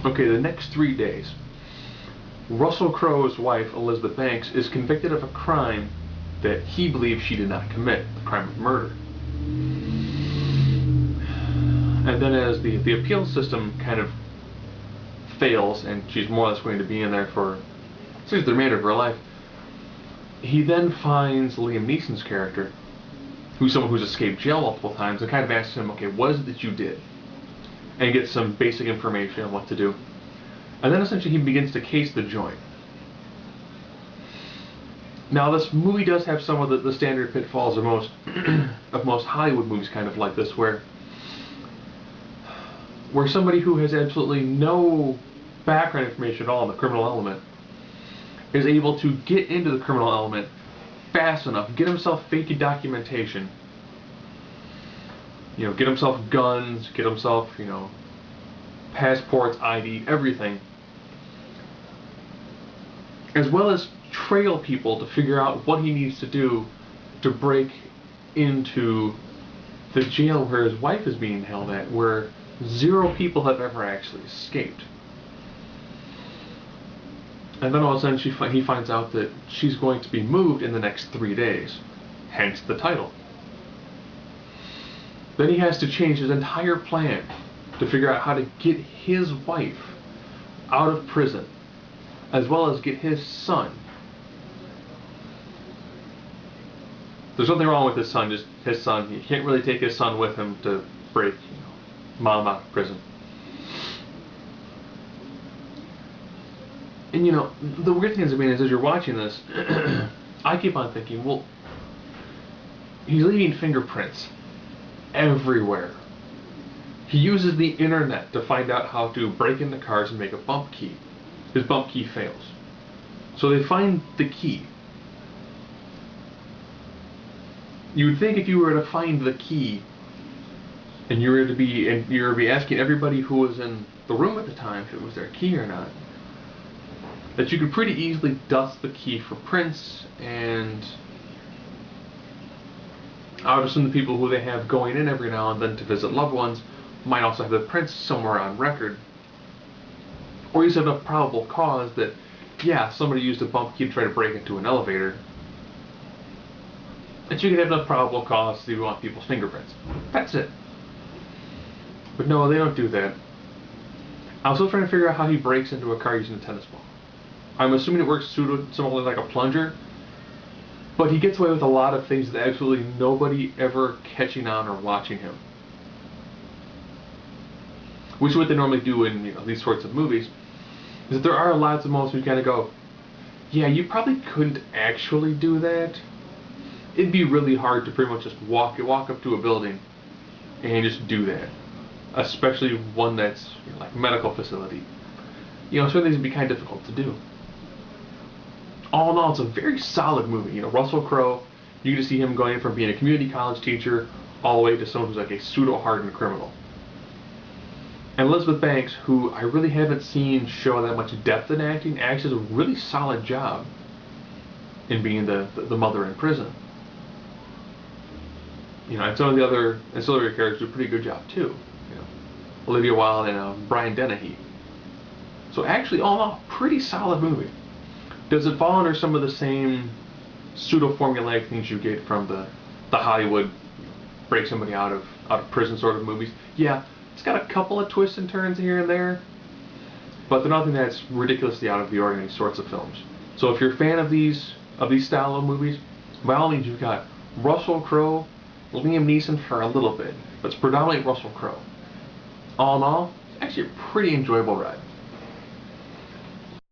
Okay, the next 3 days, Russell Crowe's wife, Elizabeth Banks, is convicted of a crime that he believes she did not commit, the crime of murder. And then as the appeal system kind of fails, and she's more or less going to be in there for the remainder of her life, he then finds Liam Neeson's character, who's someone who's escaped jail multiple times, and kind of asks him, okay, what is it that you did? And gets some basic information on what to do. And then essentially he begins to case the joint. Now this movie does have some of the standard pitfalls of most Hollywood movies kind of like this, where somebody who has absolutely no background information at all in the criminal element is able to get into the criminal element fast enough, get himself fake documentation, get himself guns, get himself, passports, ID, everything, as well as trail people to figure out what he needs to do to break into the jail where his wife is being held at, where 0 people have ever actually escaped. And then all of a sudden he finds out that she's going to be moved in the next 3 days, hence the title. Then he has to change his entire plan to figure out how to get his wife out of prison, as well as get his son. There's nothing wrong with his son, just his son. He can't really take his son with him to break mom out of prison. And the weird thing is, as you're watching this, I keep on thinking, well, he's leaving fingerprints everywhere. He uses the internet to find out how to break into cars and make a bump key. His bump key fails. So they find the key. You would think if you were to find the key, and you were to be asking everybody who was in the room at the time if it was their key or not, that you could pretty easily dust the key for prints, and I would assume the people who they have going in every now and then to visit loved ones might also have the prints somewhere on record. Or you just have enough probable cause that, yeah, somebody used a bump key to try to break into an elevator, that you could have enough probable cause to want people's fingerprints. That's it. But no, they don't do that. I was still trying to figure out how he breaks into a car using a tennis ball. I'm assuming it works similarly like a plunger, but he gets away with a lot of things that absolutely nobody ever catching on or watching him. Which is what they normally do in these sorts of movies, is that there are lots of moments where you kind of go, yeah, you probably couldn't actually do that. It'd be really hard to pretty much just walk up to a building and just do that, especially one that's like a medical facility. Certain things would be kind of difficult to do. All in all, it's a very solid movie. Russell Crowe, you get to see him going from being a community college teacher all the way to someone who's like a pseudo-hardened criminal. And Elizabeth Banks, who I really haven't seen show that much depth in acting, actually does a really solid job in being the mother in prison. And some of the other ancillary characters do a pretty good job too. Olivia Wilde and Brian Dennehy. So actually, all in all, pretty solid movie. Does it fall under some of the same pseudo-formulaic things you get from the Hollywood break somebody out of prison sort of movies? Yeah, it's got a couple of twists and turns here and there, but they're nothing that's ridiculously out of the ordinary sorts of films. So if you're a fan of these style of movies, by all means, you've got Russell Crowe, Liam Neeson for a little bit, but it's predominantly Russell Crowe. All in all, it's actually a pretty enjoyable ride.